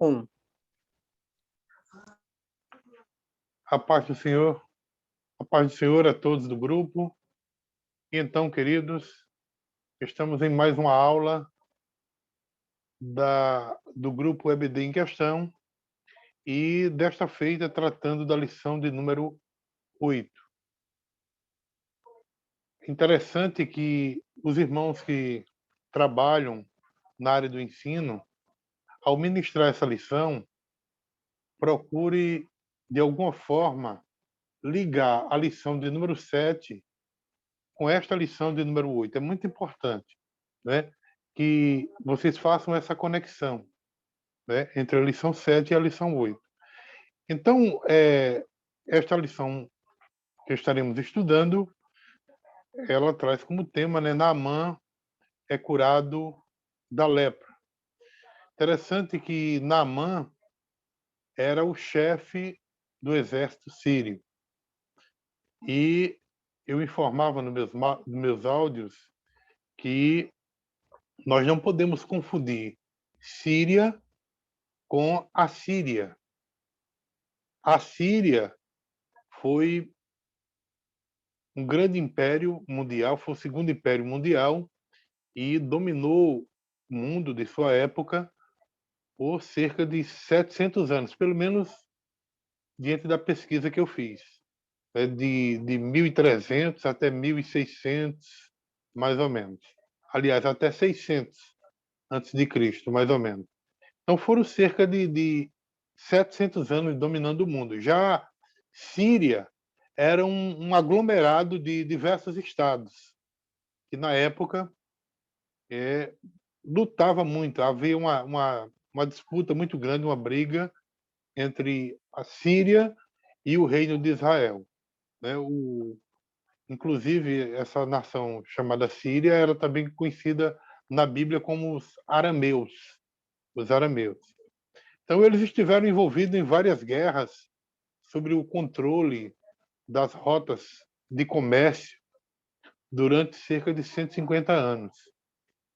Um. A paz do Senhor, a paz do Senhor a todos do grupo. E então, queridos, estamos em mais uma aula do grupo EBD em questão e desta feita tratando da lição de número 8. Interessante que os irmãos que trabalham na área do ensino, ao ministrar essa lição, procure, de alguma forma, ligar a lição de número 7 com esta lição de número 8. É muito importante, né, que vocês façam essa conexão, né, entre a lição 7 e a lição 8. Então, esta lição que estaremos estudando, ela traz como tema, né, Naamã é curado da lepra. Interessante que Naamã era o chefe do exército sírio. E eu informava nos meus áudios que nós não podemos confundir Síria com a Síria. A Síria foi um grande império mundial, foi o segundo império mundial e dominou o mundo de sua época por cerca de 700 anos, pelo menos diante da pesquisa que eu fiz. De 1300 até 1600, mais ou menos. Aliás, até 600 antes de Cristo, mais ou menos. Então foram cerca de 700 anos dominando o mundo. Já Síria era um aglomerado de diversos estados, que na época lutava muito. Havia uma disputa muito grande, uma briga entre a Síria e o Reino de Israel. Né? Inclusive, essa nação chamada Síria era também conhecida na Bíblia como os arameus. Os arameus. Então, eles estiveram envolvidos em várias guerras sobre o controle das rotas de comércio durante cerca de 150 anos.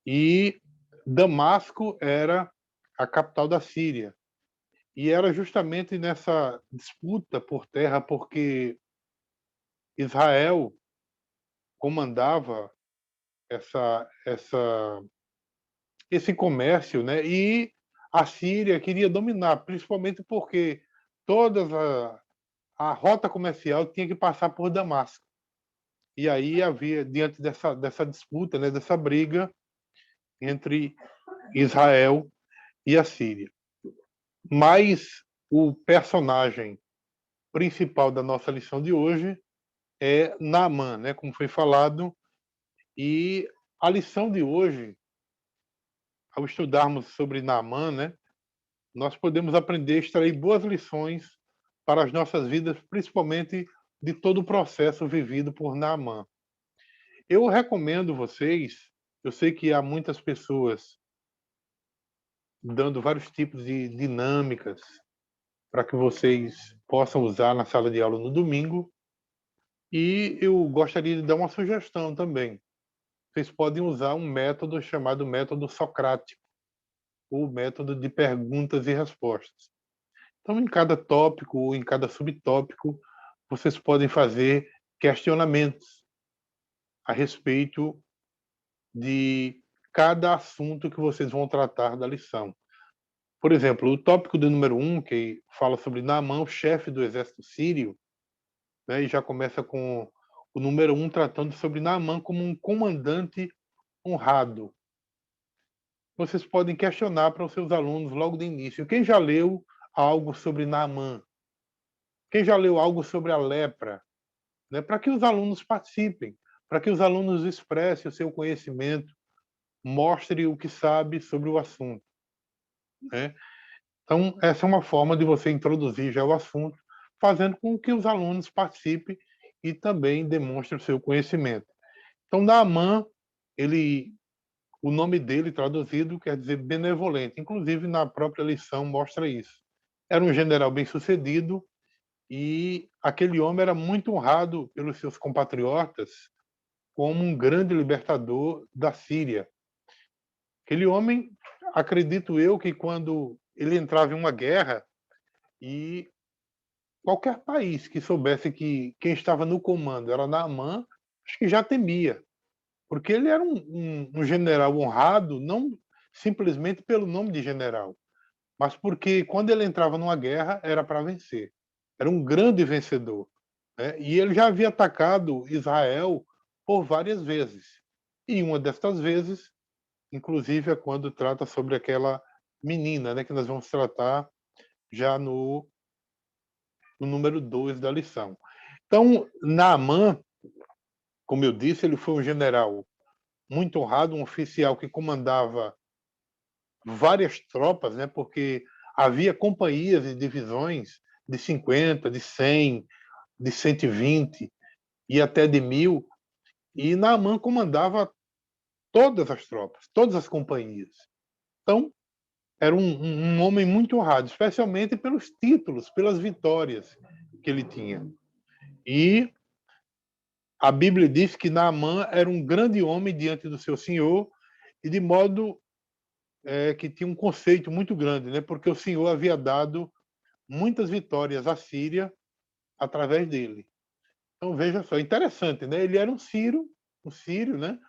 E Damasco era a capital da Síria. E era justamente nessa disputa por terra, porque Israel comandava esse comércio, né? E a Síria queria dominar, principalmente porque toda a rota comercial tinha que passar por Damasco. E aí havia, diante dessa disputa, né, dessa briga entre Israel e a Síria. Mas o personagem principal da nossa lição de hoje é Naamã, né, como foi falado. E a lição de hoje, ao estudarmos sobre Naamã, né, nós podemos aprender a extrair boas lições para as nossas vidas, principalmente de todo o processo vivido por Naamã. Eu recomendo vocês, eu sei que há muitas pessoas dando vários tipos de dinâmicas para que vocês possam usar na sala de aula no domingo, e eu gostaria de dar uma sugestão também. Vocês podem usar um método chamado método socrático, ou método de perguntas e respostas. Então, em cada tópico ou em cada subtópico, vocês podem fazer questionamentos a respeito de cada assunto que vocês vão tratar da lição. Por exemplo, o tópico do número 1, que fala sobre Naamã, o chefe do exército sírio, né, e já começa com o número 1 tratando sobre Naamã como um comandante honrado. Vocês podem questionar para os seus alunos logo de início. Quem já leu algo sobre Naamã? Quem já leu algo sobre a lepra? Né, para que os alunos participem, para que os alunos expressem o seu conhecimento, mostre o que sabe sobre o assunto. Né? Então, essa é uma forma de você introduzir já o assunto, fazendo com que os alunos participem e também demonstrem o seu conhecimento. Então, Naamã, o nome dele traduzido quer dizer benevolente. Inclusive, na própria lição mostra isso. Era um general bem-sucedido e aquele homem era muito honrado pelos seus compatriotas como um grande libertador da Síria. Aquele homem, acredito eu, que quando ele entrava em uma guerra e qualquer país que soubesse que quem estava no comando era Naamã, acho que já temia, porque ele era um general honrado, não simplesmente pelo nome de general, mas porque quando ele entrava numa guerra era para vencer. Era um grande vencedor, né? E ele já havia atacado Israel por várias vezes. E uma destas vezes, inclusive, é quando trata sobre aquela menina, né, que nós vamos tratar já no número 2 da lição. Então, Naamã, como eu disse, ele foi um general muito honrado, um oficial que comandava várias tropas, né, porque havia companhias e divisões de 50, de 100, de 120 e até de 1000, e Naamã comandava todas as tropas, todas as companhias. Então, era um homem muito honrado, especialmente pelos títulos, pelas vitórias que ele tinha. E a Bíblia diz que Naamã era um grande homem diante do seu senhor, e de modo que tinha um conceito muito grande, né? Porque o Senhor havia dado muitas vitórias à Síria através dele. Então veja só, interessante, né? Ele era um sírio, né?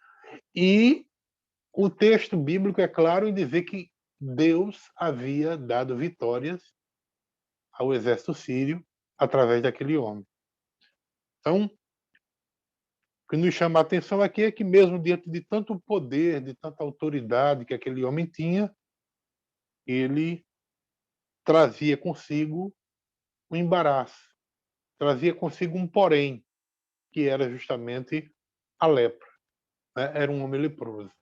E o texto bíblico é claro em dizer que Deus havia dado vitórias ao exército sírio através daquele homem. Então, o que nos chama a atenção aqui é que mesmo diante de tanto poder, de tanta autoridade que aquele homem tinha, ele trazia consigo um embaraço, trazia consigo um porém, que era justamente a lepra, né? Era um homem leproso.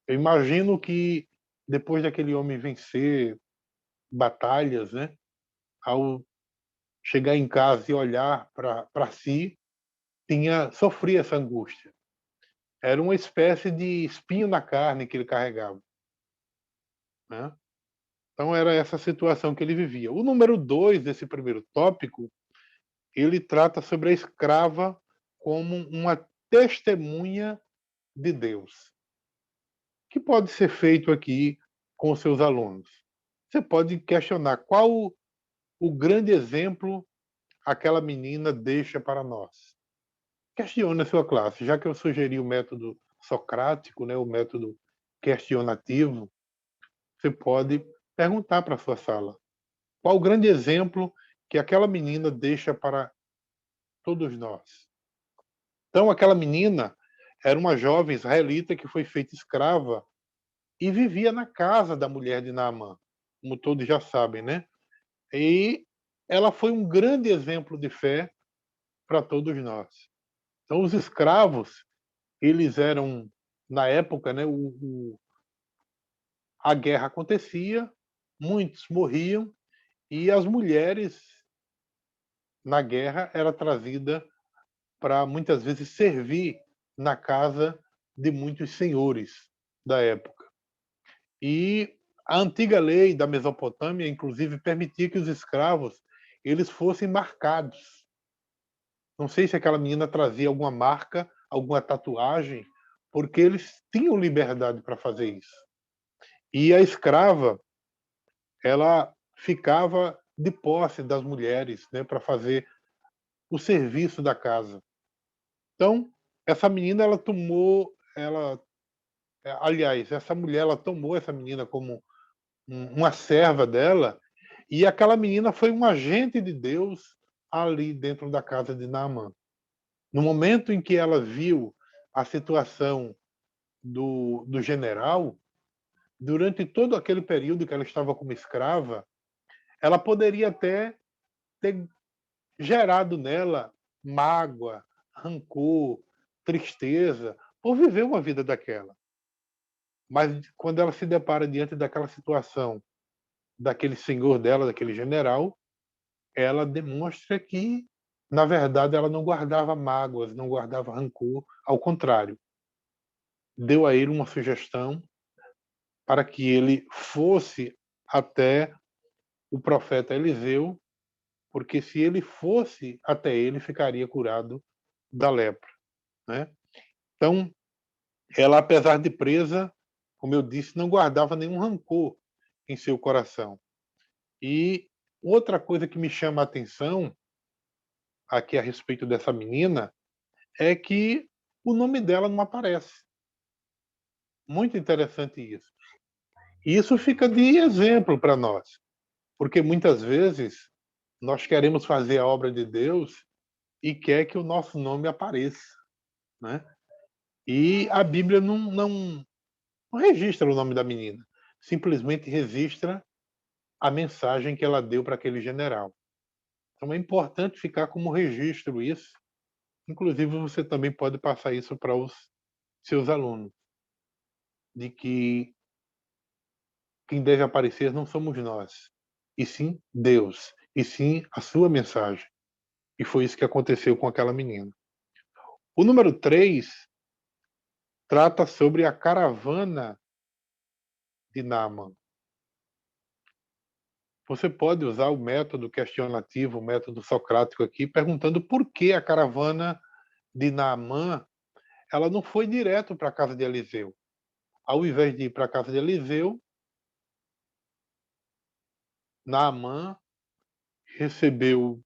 Eu imagino que depois daquele homem vencer batalhas, né, ao chegar em casa e olhar para si, sofria essa angústia. Era uma espécie de espinho na carne que ele carregava, né? Então era essa situação que ele vivia. O número 2 desse primeiro tópico, ele trata sobre a escrava como uma testemunha de Deus. O que pode ser feito aqui com os seus alunos? Você pode questionar qual o grande exemplo aquela menina deixa para nós. Questione a sua classe, já que eu sugeri o método socrático, né, o método questionativo, você pode perguntar para a sua sala qual o grande exemplo que aquela menina deixa para todos nós. Então, aquela menina era uma jovem israelita que foi feita escrava e vivia na casa da mulher de Naamã, como todos já sabem, né? E ela foi um grande exemplo de fé para todos nós. Então, os escravos, eles eram, na época, né, a guerra acontecia, muitos morriam, e as mulheres na guerra era trazida para muitas vezes servir na casa de muitos senhores da época. E a antiga lei da Mesopotâmia, inclusive, permitia que os escravos eles fossem marcados. Não sei se aquela menina trazia alguma marca, alguma tatuagem, porque eles tinham liberdade para fazer isso. E a escrava, ela ficava de posse das mulheres, né, para fazer o serviço da casa. Então, essa menina, aliás, essa mulher, ela tomou essa menina como uma serva dela, e aquela menina foi um agente de Deus ali dentro da casa de Naamã. No momento em que ela viu a situação do general, durante todo aquele período que ela estava como escrava, ela poderia até ter gerado nela mágoa, rancor, tristeza, por viver uma vida daquela. Mas quando ela se depara diante daquela situação, daquele senhor dela, daquele general, ela demonstra que, na verdade, ela não guardava mágoas, não guardava rancor, ao contrário, deu a ele uma sugestão para que ele fosse até o profeta Eliseu, porque se ele fosse até ele, ficaria curado da lepra, né? Então, ela, apesar de presa, como eu disse, não guardava nenhum rancor em seu coração. E outra coisa que me chama a atenção aqui a respeito dessa menina é que o nome dela não aparece. Muito interessante isso. E isso fica de exemplo para nós, porque muitas vezes nós queremos fazer a obra de Deus e quer que o nosso nome apareça, né? E a Bíblia não registra o nome da menina, simplesmente registra a mensagem que ela deu para aquele general. Então é importante ficar como registro isso. Inclusive você também pode passar isso para os seus alunos, de que quem deve aparecer não somos nós, e sim Deus, e sim a sua mensagem. E foi isso que aconteceu com aquela menina. O número 3 trata sobre a caravana de Naaman. Você pode usar o método questionativo, o método socrático aqui, perguntando por que a caravana de Naamã ela não foi direto para a casa de Eliseu. Ao invés de ir para a casa de Eliseu, Naamã recebeu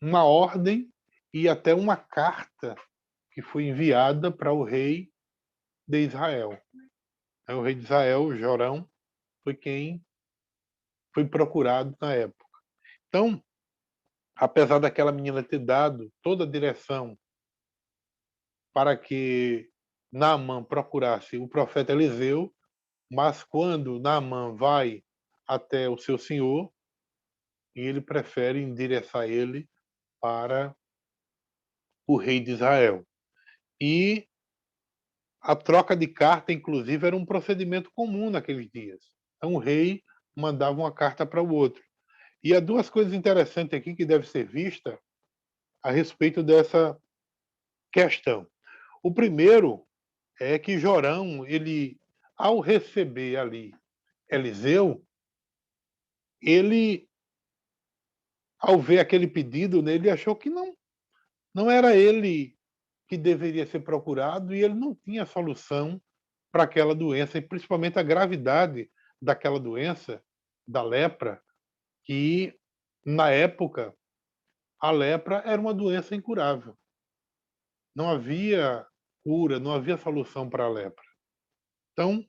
uma ordem e até uma carta que foi enviada para o rei de Israel. O rei de Israel, Jorão, foi quem foi procurado na época. Então, apesar daquela menina ter dado toda a direção para que Naamã procurasse o profeta Eliseu, mas quando Naamã vai até o seu senhor, ele prefere endereçar ele para o rei de Israel. E a troca de carta, inclusive, era um procedimento comum naqueles dias. Então o rei mandava uma carta para o outro. E há duas coisas interessantes aqui que devem ser vistas a respeito dessa questão. O primeiro é que Jorão, ele, ao receber ali Eliseu, ele, ao ver aquele pedido, né, ele achou que não era ele que deveria ser procurado e ele não tinha solução para aquela doença, e principalmente a gravidade daquela doença, da lepra, que na época a lepra era uma doença incurável. Não havia cura, não havia solução para a lepra. Então,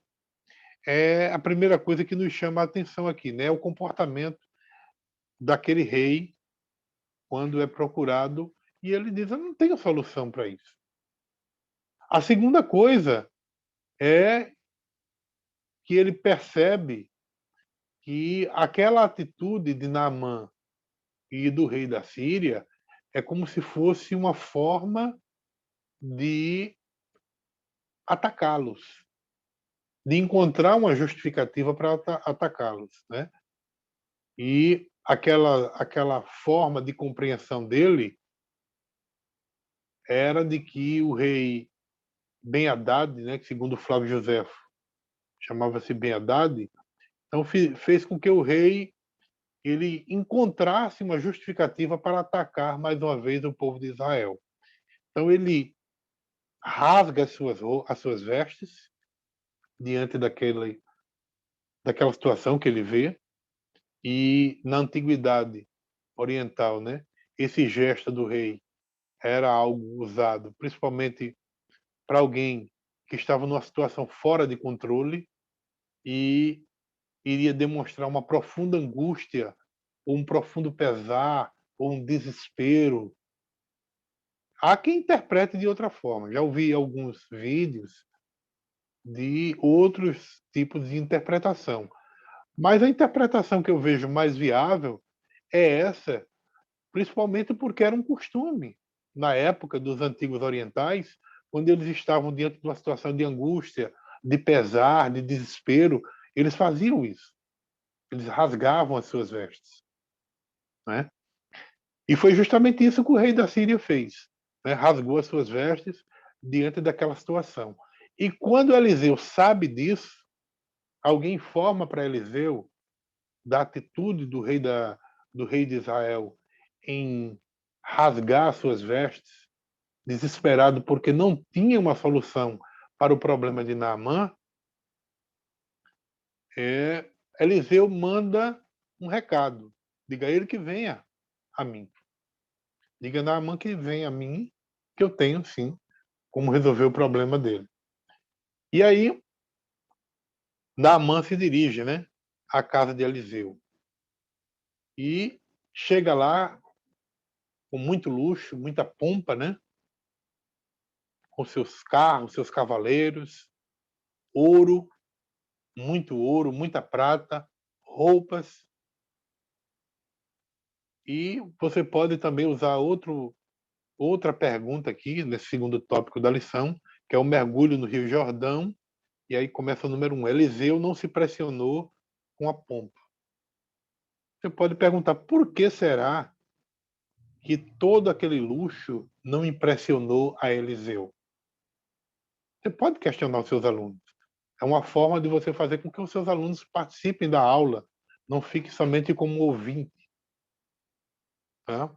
é a primeira coisa que nos chama a atenção aqui, né? O comportamento daquele rei quando é procurado e ele diz: eu não tenho solução para isso. A segunda coisa é que ele percebe que aquela atitude de Naamã e do rei da Síria é como se fosse uma forma de atacá-los, de encontrar uma justificativa para atacá-los, né? E aquela forma de compreensão dele era de que o rei Ben-Hadad, né, que segundo Flávio Josefo chamava-se Ben-Hadad, então fez com que o rei ele encontrasse uma justificativa para atacar mais uma vez o povo de Israel. Então ele rasga as suas vestes diante daquela situação que ele vê, e na antiguidade oriental, né, esse gesto do rei era algo usado principalmente para alguém que estava numa situação fora de controle e iria demonstrar uma profunda angústia, ou um profundo pesar, ou um desespero. Há quem interprete de outra forma. Já ouvi alguns vídeos de outros tipos de interpretação. Mas a interpretação que eu vejo mais viável é essa, principalmente porque era um costume na época dos antigos orientais, quando eles estavam diante de uma situação de angústia, de pesar, de desespero, eles faziam isso. Eles rasgavam as suas vestes, né? E foi justamente isso que o rei da Síria fez, né? Rasgou as suas vestes diante daquela situação. E quando Eliseu sabe disso, alguém informa para Eliseu da atitude do rei de Israel em rasgar as suas vestes, desesperado porque não tinha uma solução para o problema de Naamã, Eliseu manda um recado. Diga a ele que venha a mim. Diga a Naamã que venha a mim, que eu tenho, sim, como resolver o problema dele. E aí, Naamã se dirige, né, à casa de Eliseu. E chega lá com muito luxo, muita pompa, né? Com seus carros, seus cavaleiros, ouro, muita prata, roupas. E você pode também usar outra pergunta aqui, nesse segundo tópico da lição, que é o mergulho no Rio Jordão. E aí começa o número 1. Eliseu não se pressionou com a pompa. Você pode perguntar por que será que todo aquele luxo não impressionou a Eliseu? Você pode questionar os seus alunos. É uma forma de você fazer com que os seus alunos participem da aula, não fiquem somente como ouvinte. Tá?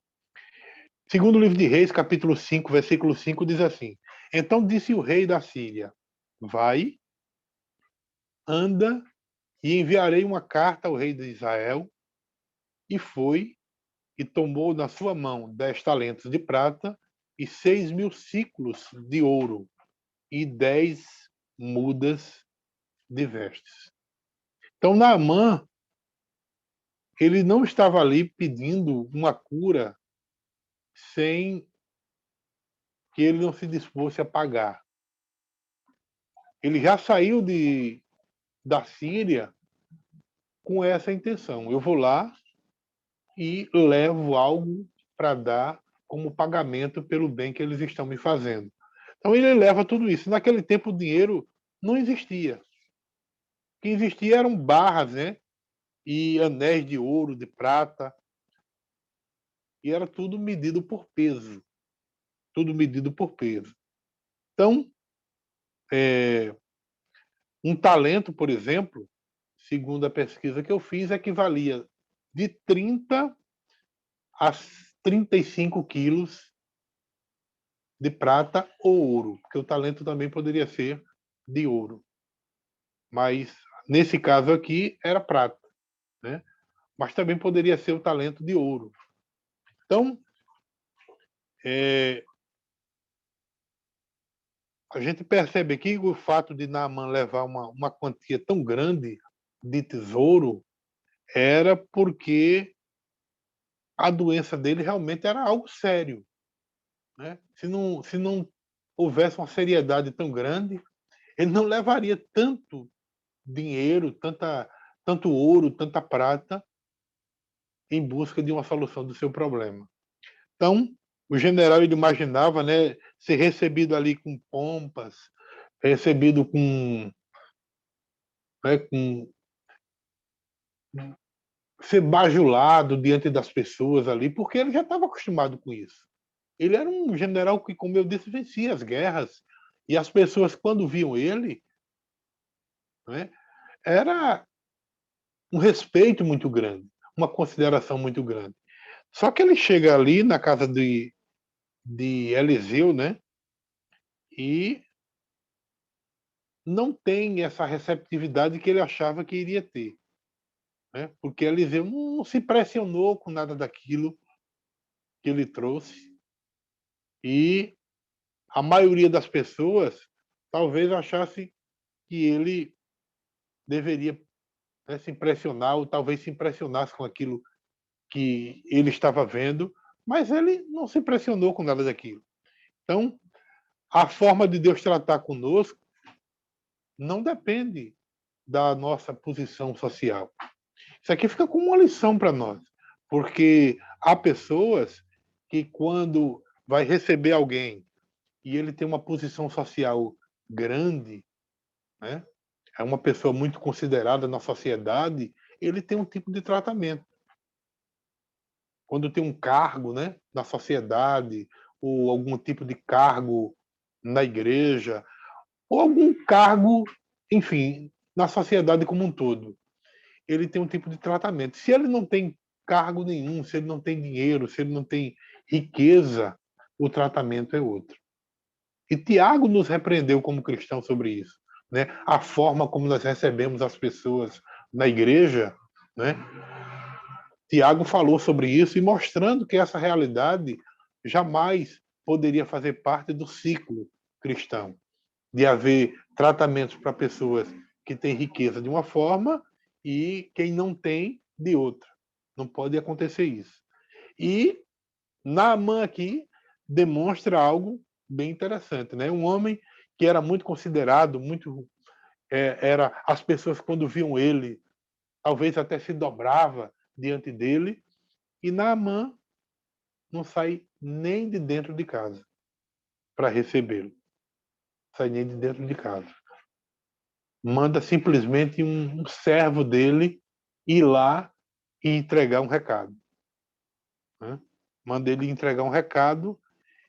Segundo livro de Reis, capítulo 5, versículo 5, diz assim: Então disse o rei da Síria: Vai, anda, e enviarei uma carta ao rei de Israel. E foi, e tomou na sua mão 10 talentos de prata e 6.000 ciclos de ouro e 10 mudas de vestes. Então, Naamã, ele não estava ali pedindo uma cura sem que ele não se dispôs a pagar. Ele já saiu da Síria com essa intenção. Eu vou lá e levo algo para dar como pagamento pelo bem que eles estão me fazendo. Então ele leva tudo isso. Naquele tempo o dinheiro não existia. O que existia eram barras, né? E anéis de ouro, de prata, e era tudo medido por peso. Tudo medido por peso. Então, um talento, por exemplo, segundo a pesquisa que eu fiz, equivalia de 30 a 35 quilos de prata ou ouro, porque o talento também poderia ser de ouro. Mas, nesse caso aqui, era prata, né? Mas também poderia ser o talento de ouro. Então, a gente percebe aqui o fato de Naamã levar uma quantia tão grande de tesouro era porque a doença dele realmente era algo sério, né? Se não houvesse uma seriedade tão grande, ele não levaria tanto dinheiro, tanto ouro, tanta prata em busca de uma solução do seu problema. Então, o general ele imaginava, né, ser recebido ali com pompas, recebido com ser bajulado diante das pessoas ali, porque ele já estava acostumado com isso. Ele era um general que, como eu disse, vencia as guerras. E as pessoas, quando viam ele, né, era um respeito muito grande, uma consideração muito grande. Só que ele chega ali na casa de Eliseu, né, e não tem essa receptividade que ele achava que iria ter. Né, porque Eliseu não se impressionou com nada daquilo que ele trouxe. E a maioria das pessoas talvez achasse que ele deveria, né, se impressionar, ou talvez se impressionasse com aquilo que ele estava vendo, mas ele não se impressionou com nada daquilo. Então, a forma de Deus tratar conosco não depende da nossa posição social. Isso aqui fica como uma lição para nós, porque há pessoas que, quando vai receber alguém e ele tem uma posição social grande, né, é uma pessoa muito considerada na sociedade, ele tem um tipo de tratamento. Quando tem um cargo, né, na sociedade, ou algum tipo de cargo na igreja, ou algum cargo, enfim, na sociedade como um todo, ele tem um tipo de tratamento. Se ele não tem cargo nenhum, se ele não tem dinheiro, se ele não tem riqueza, o tratamento é outro. E Tiago nos repreendeu como cristãos sobre isso, né? A forma como nós recebemos as pessoas na igreja, né? Tiago falou sobre isso e mostrando que essa realidade jamais poderia fazer parte do ciclo cristão, de haver tratamentos para pessoas que têm riqueza de uma forma e quem não tem de outra. Não pode acontecer isso. E Naamã aqui demonstra algo bem interessante, né? Um homem que era muito considerado, muito era as pessoas quando viam ele, talvez até se dobrava diante dele, e Naamã não sai nem de dentro de casa para recebê-lo. Sai nem de dentro de casa. Manda simplesmente um servo dele ir lá e entregar um recado. Né? Manda ele entregar um recado,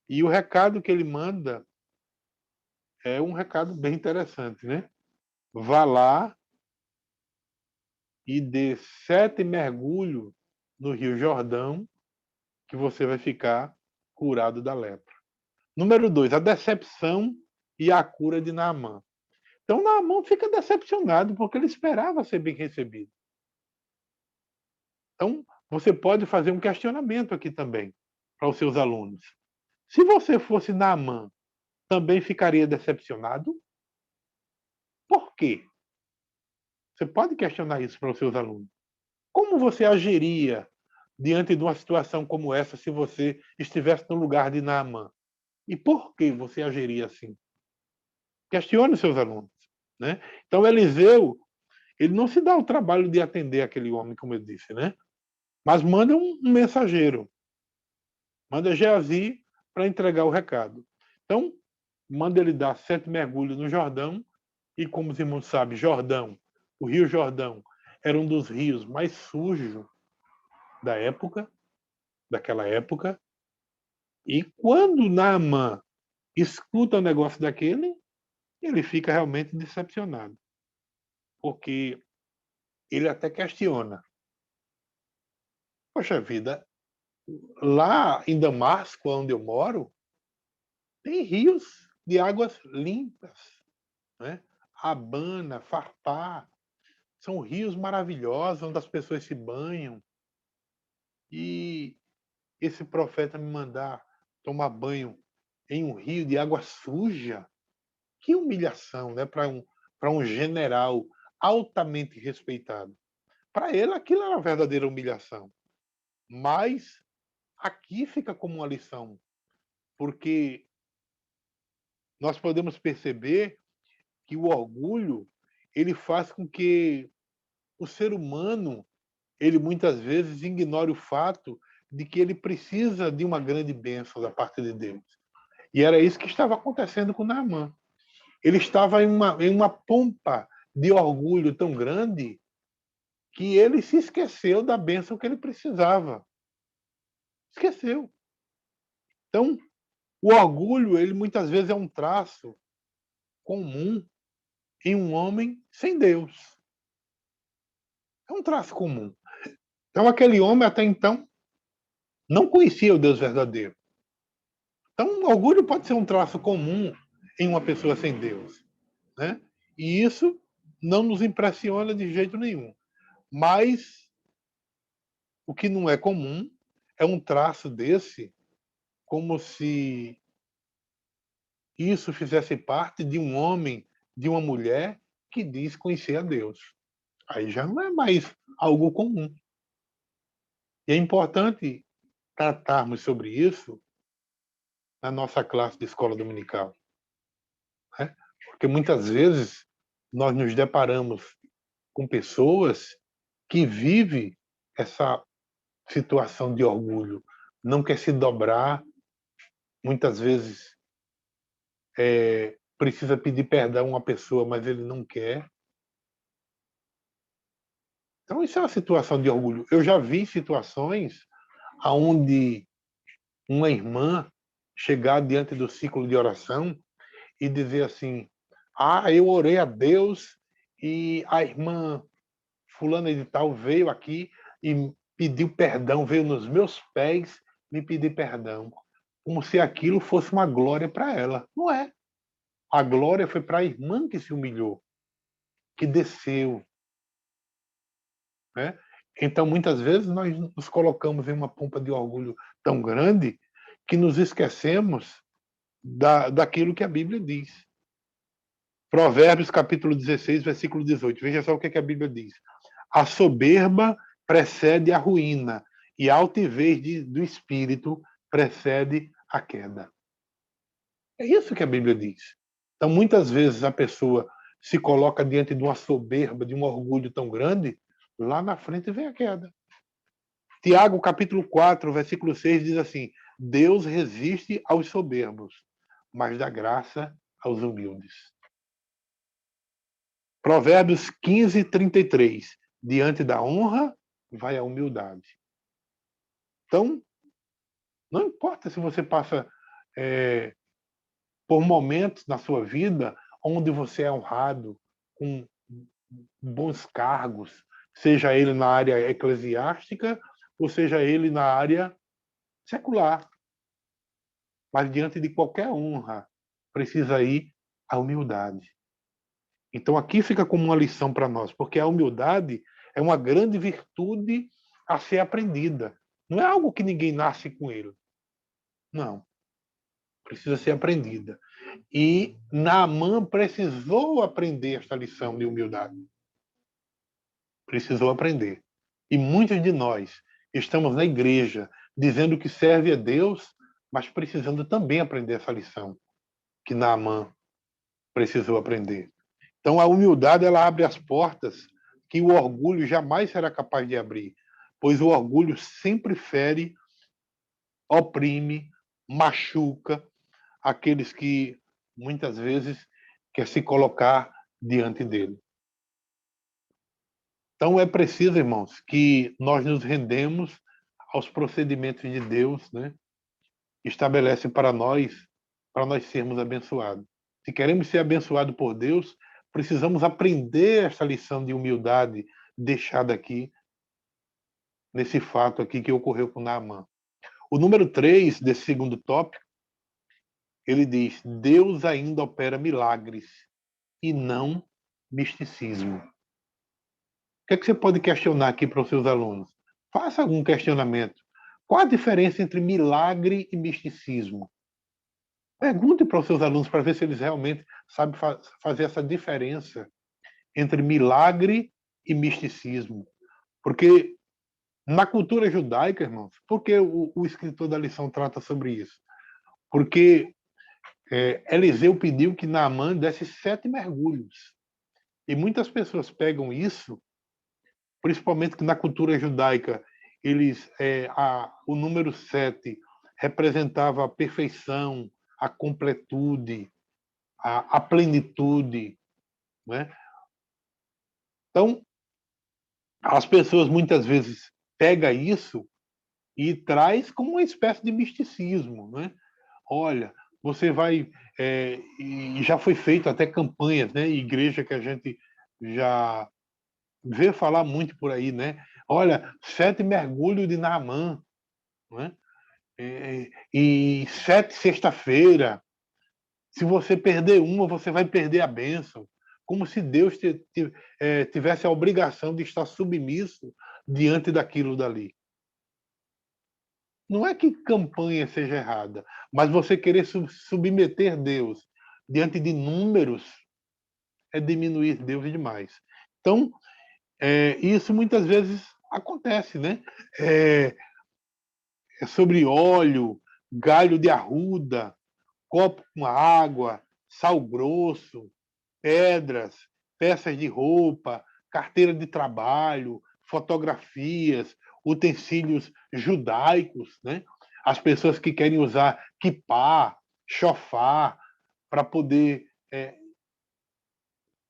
e o recado que ele manda é um recado bem interessante, né? Vá lá e dê 7 mergulhos no Rio Jordão, que você vai ficar curado da lepra. Número 2, a decepção e a cura de Naamã. Então Naamã fica decepcionado, porque ele esperava ser bem recebido. Então, você pode fazer um questionamento aqui também para os seus alunos. Se você fosse Naamã, também ficaria decepcionado? Por quê? Você pode questionar isso para os seus alunos. Como você agiria diante de uma situação como essa se você estivesse no lugar de Naamã? E por que você agiria assim? Questione seus alunos. Né? Então, Eliseu, ele não se dá o trabalho de atender aquele homem, como eu disse, né? Mas manda um mensageiro, manda Geazi para entregar o recado. Então, manda ele dar 7 mergulhos no Jordão, e como os irmãos sabem, Jordão, o Rio Jordão, era um dos rios mais sujos da época, daquela época, e quando Naamã escuta o negócio daquele, ele fica realmente decepcionado, porque ele até questiona. Poxa vida, lá em Damasco, onde eu moro, tem rios de águas limpas, né? Abana, Farpá, são rios maravilhosos onde as pessoas se banham. E esse profeta me mandar tomar banho em um rio de água suja, que humilhação, né? Para um general altamente respeitado. Para ele, aquilo era uma verdadeira humilhação. Mas aqui fica como uma lição, porque nós podemos perceber que o orgulho ele faz com que o ser humano ele muitas vezes ignore o fato de que ele precisa de uma grande bênção da parte de Deus. E era isso que estava acontecendo com Naamã. Ele estava em uma pompa de orgulho tão grande que ele se esqueceu da bênção que ele precisava. Esqueceu. Então, o orgulho, ele muitas vezes é um traço comum em um homem sem Deus. É um traço comum. Então, aquele homem até então não conhecia o Deus verdadeiro. Então, o orgulho pode ser um traço comum em uma pessoa sem Deus, né? E isso não nos impressiona de jeito nenhum. Mas o que não é comum é um traço desse, como se isso fizesse parte de um homem, de uma mulher que diz conhecer a Deus. Aí já não é mais algo comum. E é importante tratarmos sobre isso na nossa classe de escola dominical, né? Porque muitas vezes nós nos deparamos com pessoas que vivem essa situação de orgulho, não quer se dobrar, muitas vezes precisa pedir perdão a uma pessoa, mas ele não quer. Então isso é uma situação de orgulho. Eu já vi situações onde uma irmã chegar diante do ciclo de oração e dizer assim: ah, eu orei a Deus e a irmã fulana de tal veio aqui e pediu perdão, veio nos meus pés me pedir perdão, como se aquilo fosse uma glória para ela. Não é. A glória foi para a irmã que se humilhou, que desceu, né? Então, muitas vezes, nós nos colocamos em uma pompa de orgulho tão grande que nos esquecemos daquilo que a Bíblia diz. Provérbios, capítulo 16, versículo 18. Veja só o que a Bíblia diz. A soberba precede a ruína, e a altivez do espírito precede a queda. É isso que a Bíblia diz. Então, muitas vezes, a pessoa se coloca diante de uma soberba, de um orgulho tão grande, lá na frente vem a queda. Tiago, capítulo 4, versículo 6, diz assim: Deus resiste aos soberbos, mas dá graça aos humildes. Provérbios 15, 33. Diante da honra, vai a humildade. Então, não importa se você passa por momentos na sua vida onde você é honrado com bons cargos, seja ele na área eclesiástica ou seja ele na área secular. Mas diante de qualquer honra, precisa ir a humildade. Então aqui fica como uma lição para nós, porque a humildade é uma grande virtude a ser aprendida. Não é algo que ninguém nasce com ele. Não. Precisa ser aprendida. E Naamã precisou aprender esta lição de humildade. Precisou aprender. E muitos de nós estamos na igreja dizendo que serve a Deus, mas precisando também aprender essa lição que Naamã precisou aprender. Então a humildade ela abre as portas que o orgulho jamais será capaz de abrir, pois o orgulho sempre fere, oprime, machuca aqueles que muitas vezes quer se colocar diante dele. Então é preciso, irmãos, que nós nos rendemos aos procedimentos de Deus, né? Estabelece para nós sermos abençoados. Se queremos ser abençoados por Deus, precisamos aprender essa lição de humildade deixada aqui, nesse fato aqui que ocorreu com Naamã. O número 3 desse segundo tópico, ele diz: Deus ainda opera milagres e não misticismo. O que é que você pode questionar aqui para os seus alunos? Faça algum questionamento. Qual a diferença entre milagre e misticismo? Pergunte para os seus alunos para ver se eles realmente sabem fazer essa diferença entre milagre e misticismo. Porque na cultura judaica, irmãos, por que o escritor da lição trata sobre isso? Porque Eliseu pediu que Naamã desse 7 mergulhos. E muitas pessoas pegam isso, principalmente que na cultura judaica, o número 7 representava a perfeição, a completude, a plenitude. Né? Então, as pessoas muitas vezes pegam isso e traz como uma espécie de misticismo. Né? Olha, você vai... e já foi feito até campanhas, né? Igreja que a gente já vê falar muito por aí, né? Olha, 7 mergulhos de Naamã, né? E 7 sexta-feira. Se você perder uma, você vai perder a bênção. Como se Deus tivesse a obrigação de estar submisso diante daquilo dali. Não é que campanha seja errada, mas você querer submeter Deus diante de números é diminuir Deus demais. Então, isso muitas vezes acontece, né? É sobre óleo, galho de arruda, copo com água, sal grosso, pedras, peças de roupa, carteira de trabalho, fotografias, utensílios judaicos, né? As pessoas que querem usar kippá, shofar, para poder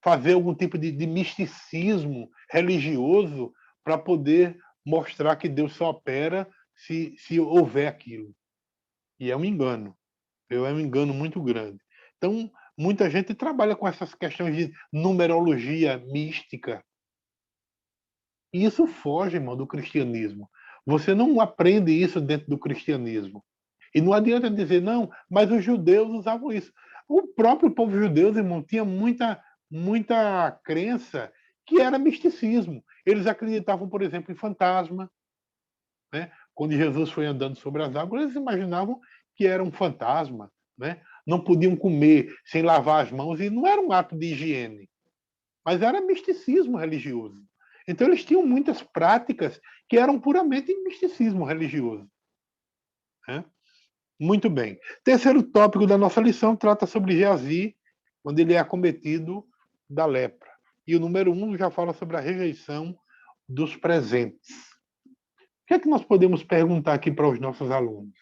fazer algum tipo de misticismo religioso para poder mostrar que Deus só opera se houver aquilo. E é um engano. É um engano muito grande. Então, muita gente trabalha com essas questões de numerologia mística. E isso foge, irmão, do cristianismo. Você não aprende isso dentro do cristianismo. E não adianta dizer, não, mas os judeus usavam isso. O próprio povo judeu, irmão, tinha muita crença que era misticismo. Eles acreditavam, por exemplo, em fantasma, né? Quando Jesus foi andando sobre as águas, eles imaginavam que era um fantasma, né? Não podiam comer sem lavar as mãos, e não era um ato de higiene, mas era misticismo religioso. Então, eles tinham muitas práticas que eram puramente misticismo religioso, né? Muito bem. Terceiro tópico da nossa lição trata sobre Geazi, quando ele é acometido da lepra. E o número 1 já fala sobre a rejeição dos presentes. O que é que nós podemos perguntar aqui para os nossos alunos?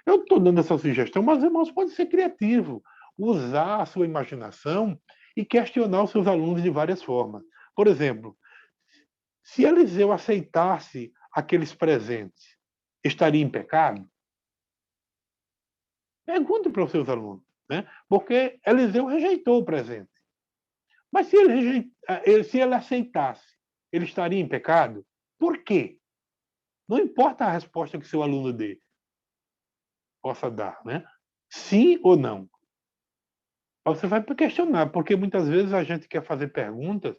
Eu estou dando essa sugestão, mas, irmãos, pode ser criativo, usar a sua imaginação e questionar os seus alunos de várias formas. Por exemplo, se Eliseu aceitasse aqueles presentes, estaria em pecado? Pergunte para os seus alunos, né? Porque Eliseu rejeitou o presente. Mas se ele aceitasse, ele estaria em pecado? Por quê? Não importa a resposta que seu aluno dê, possa dar, né? Sim ou não. Você vai questionar, porque muitas vezes a gente quer fazer perguntas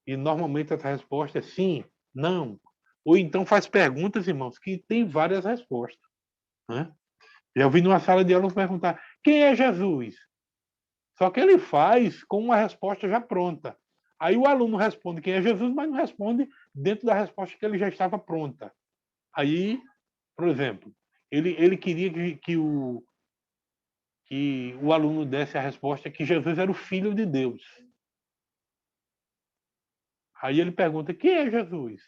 e normalmente a resposta é sim, não. Ou então faz perguntas, irmãos, que tem várias respostas, né? Já ouvi numa sala de aula perguntar: quem é Jesus? Só que ele faz com uma resposta já pronta. Aí o aluno responde quem é Jesus, mas não responde dentro da resposta que ele já estava pronta. Aí, por exemplo, ele queria que o aluno desse a resposta que Jesus era o Filho de Deus. Aí ele pergunta, quem é Jesus?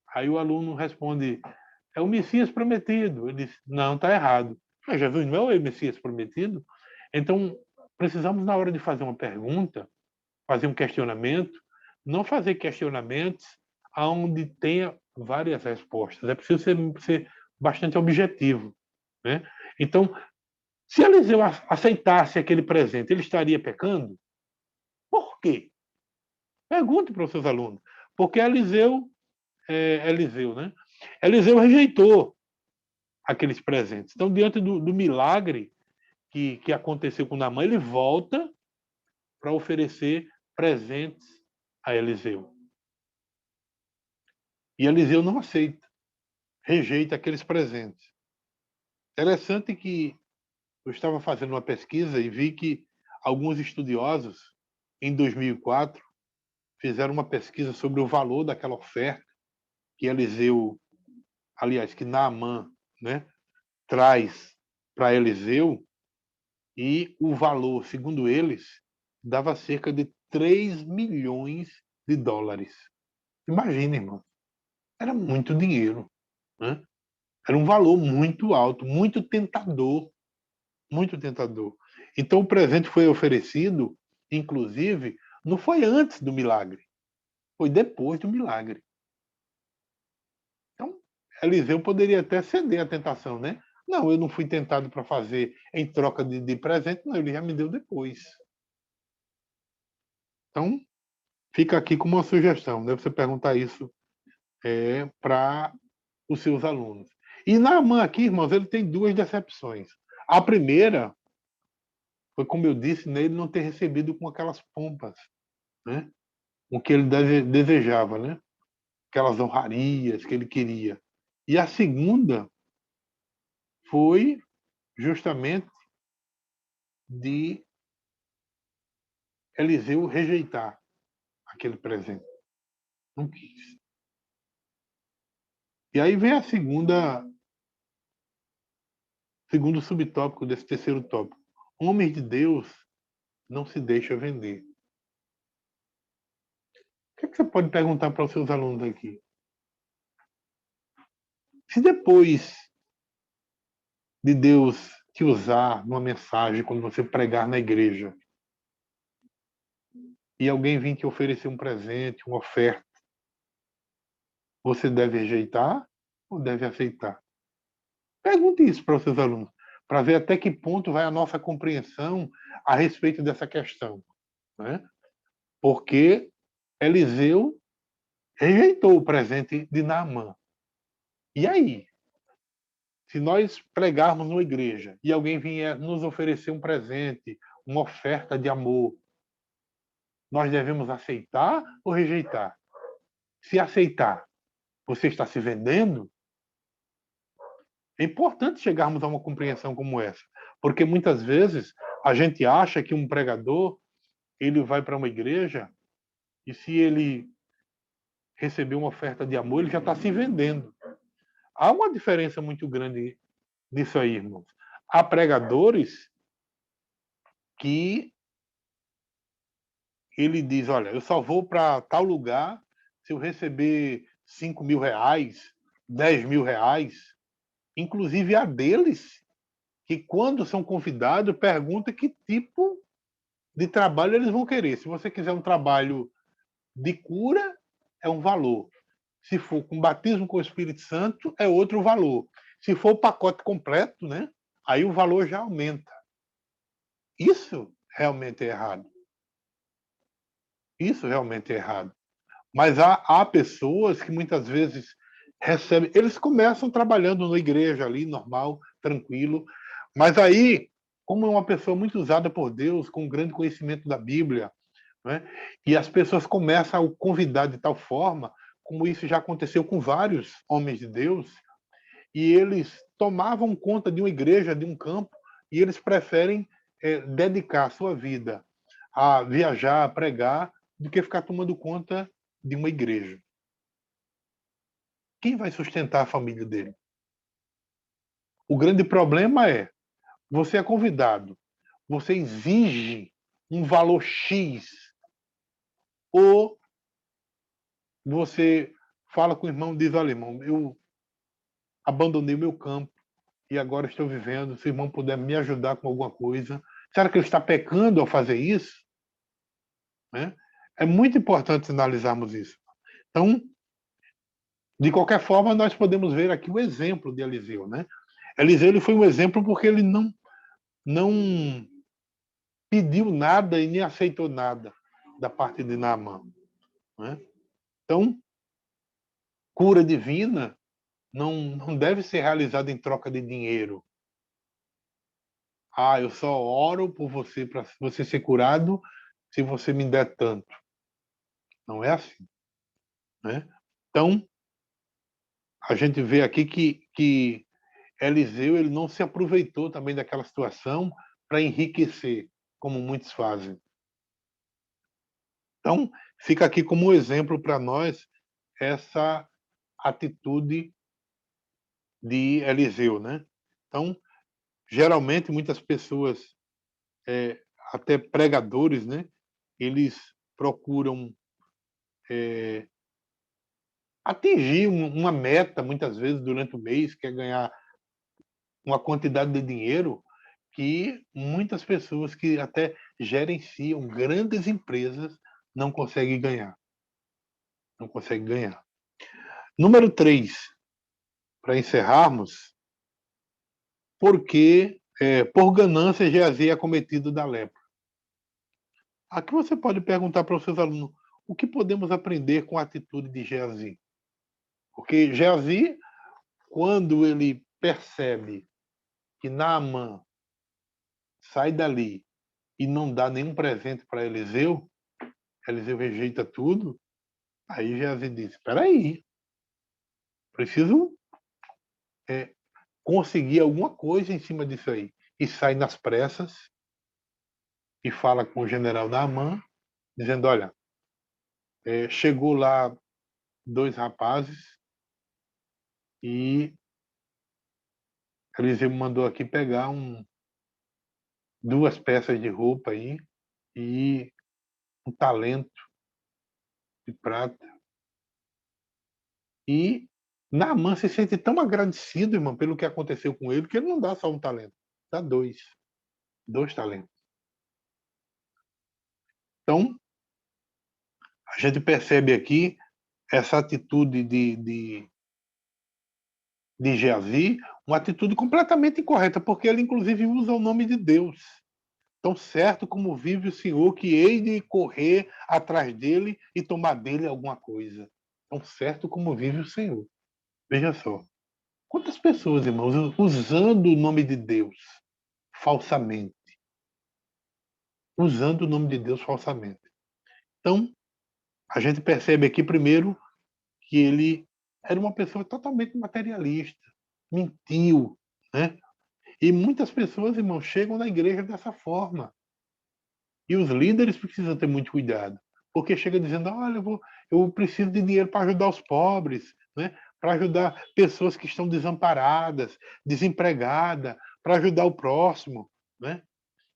Aí o aluno responde, é o Messias prometido. Ele diz, não, está errado. Mas Jesus não é o Messias prometido? Então, precisamos, na hora de fazer uma pergunta, fazer um questionamento, não fazer questionamentos onde tenha várias respostas. É preciso ser bastante objetivo, né? Então, se Eliseu aceitasse aquele presente, ele estaria pecando? Por quê? Pergunte para os seus alunos. Porque Eliseu, né? Eliseu rejeitou aqueles presentes. Então, diante do milagre que aconteceu com Naamã, ele volta para oferecer presentes a Eliseu. E Eliseu não aceita, rejeita aqueles presentes. Interessante que eu estava fazendo uma pesquisa e vi que alguns estudiosos, em 2004, fizeram uma pesquisa sobre o valor daquela oferta que Eliseu, aliás, que Naamã, né, traz para Eliseu, e o valor, segundo eles, dava cerca de 3 milhões de dólares. Imagina, irmão, era muito dinheiro, né? Era um valor muito alto, muito tentador, muito tentador. Então o presente foi oferecido, inclusive, não foi antes do milagre, foi depois do milagre. Então, Eliseu poderia até ceder à tentação, né? Não, eu não fui tentado para fazer em troca de presente, não, ele já me deu depois. Então, fica aqui como uma sugestão, né? Você perguntar isso para os seus alunos. E Naamã aqui, irmãos, ele tem duas decepções. A primeira foi, como eu disse, né, ele não ter recebido com aquelas pompas, né? O que ele desejava, né? Aquelas honrarias que ele queria. E a segunda foi justamente de Eliseu rejeitar aquele presente. Não quis. E aí vem a segundo subtópico desse terceiro tópico. Homens de Deus não se deixa vender. O que você pode perguntar para os seus alunos aqui? Se depois de Deus te usar numa mensagem, quando você pregar na igreja, e alguém vir te oferecer um presente, uma oferta, você deve rejeitar ou deve aceitar? Pergunte isso para os seus alunos, para ver até que ponto vai a nossa compreensão a respeito dessa questão, né? Porque Eliseu rejeitou o presente de Naamã. E aí? Se nós pregarmos numa igreja e alguém vier nos oferecer um presente, uma oferta de amor, nós devemos aceitar ou rejeitar? se aceitar, você está se vendendo? É importante chegarmos a uma compreensão como essa, porque muitas vezes a gente acha que um pregador ele vai para uma igreja e se ele receber uma oferta de amor, ele já está se vendendo. Há uma diferença muito grande nisso aí, irmãos. Há pregadores que ele diz, olha, eu só vou para tal lugar se eu receber R$ 5.000, R$ 10.000. Inclusive há deles que quando são convidados perguntam que tipo de trabalho eles vão querer. Se você quiser um trabalho de cura, é um valor. Se for com batismo com o Espírito Santo, é outro valor. Se for o pacote completo, né? Aí o valor já aumenta. Isso realmente é errado. Isso realmente é errado. Mas há pessoas que muitas vezes recebem. Eles começam trabalhando na igreja ali, normal, tranquilo. Mas aí, como é uma pessoa muito usada por Deus, com grande conhecimento da Bíblia, né? E as pessoas começam a o convidar de tal forma, como isso já aconteceu com vários homens de Deus, e eles tomavam conta de uma igreja, de um campo, e eles preferem dedicar a sua vida a viajar, a pregar, do que ficar tomando conta de uma igreja. Quem vai sustentar a família dele? O grande problema é, você é convidado, você exige um valor X, ou você fala com o irmão e diz, olha, irmão, eu abandonei o meu campo e agora estou vivendo, se o irmão puder me ajudar com alguma coisa. Será que ele está pecando ao fazer isso? Né? É muito importante analisarmos isso. Então, de qualquer forma, nós podemos ver aqui o exemplo de Eliseu. Né? Eliseu ele foi um exemplo porque ele não pediu nada e nem aceitou nada da parte de Naamã. Né? Então, cura divina não deve ser realizada em troca de dinheiro. Ah, eu só oro por você para você ser curado se você me der tanto. Não é assim, né? Então, a gente vê aqui que Eliseu ele não se aproveitou também daquela situação para enriquecer, como muitos fazem. Então, fica aqui como um exemplo para nós essa atitude de Eliseu, né? Então, geralmente muitas pessoas, até pregadores, né? Eles procuram atingir uma meta muitas vezes durante o mês, quer ganhar uma quantidade de dinheiro que muitas pessoas que até gerenciam grandes empresas não conseguem ganhar. Não conseguem ganhar. Número 3, para encerrarmos, porque por ganância Geazi é acometido da lepra. Aqui você pode perguntar para os seus alunos o que podemos aprender com a atitude de Geazi. Porque Geazi, quando ele percebe que Naamã sai dali e não dá nenhum presente para Eliseu, Eliseu rejeita tudo, aí Geazi diz, espera aí, preciso conseguir alguma coisa em cima disso aí. E sai nas pressas e fala com o general Naamã, dizendo, olha, chegou lá 2 rapazes e Eliseu mandou aqui pegar 2 peças de roupa aí e um talento de prata. E Naamã se sente tão agradecido, irmão, pelo que aconteceu com ele, que ele não dá só um talento, dá 2 talentos. Então, a gente percebe aqui essa atitude de Geazi, uma atitude completamente incorreta, porque ele inclusive usa o nome de Deus. Tão certo como vive o Senhor, que hei de correr atrás dele e tomar dele alguma coisa. Tão certo como vive o Senhor. Veja só. Quantas pessoas, irmãos, usando o nome de Deus falsamente? Usando o nome de Deus falsamente. Então, a gente percebe aqui, primeiro, que ele era uma pessoa totalmente materialista, mentiu, né? E muitas pessoas, irmão, chegam na igreja dessa forma. E os líderes precisam ter muito cuidado, porque chega dizendo: olha, eu preciso de dinheiro para ajudar os pobres, né? Para ajudar pessoas que estão desamparadas, desempregadas, para ajudar o próximo. Né?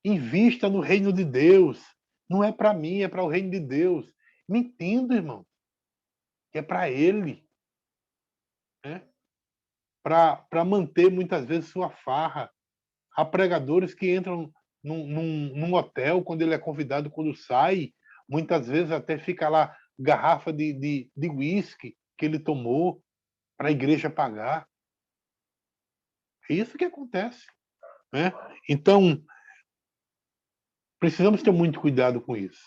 Invista no reino de Deus. Não é para mim, é para o reino de Deus. Mentindo, irmão, que é para ele. Né? Para manter muitas vezes sua farra. Há pregadores que entram num hotel quando ele é convidado, quando sai, muitas vezes até fica lá garrafa de uísque que ele tomou para a igreja pagar. É isso que acontece. Né? Então, precisamos ter muito cuidado com isso.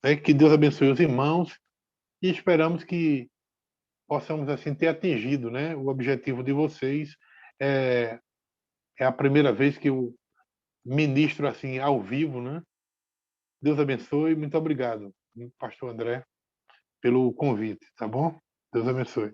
Né? Que Deus abençoe os irmãos e esperamos que possamos assim ter atingido, né, o objetivo de vocês. É, é a primeira vez que eu ministro assim ao vivo, né? Deus abençoe, muito obrigado, pastor André, pelo convite, tá bom? Deus abençoe.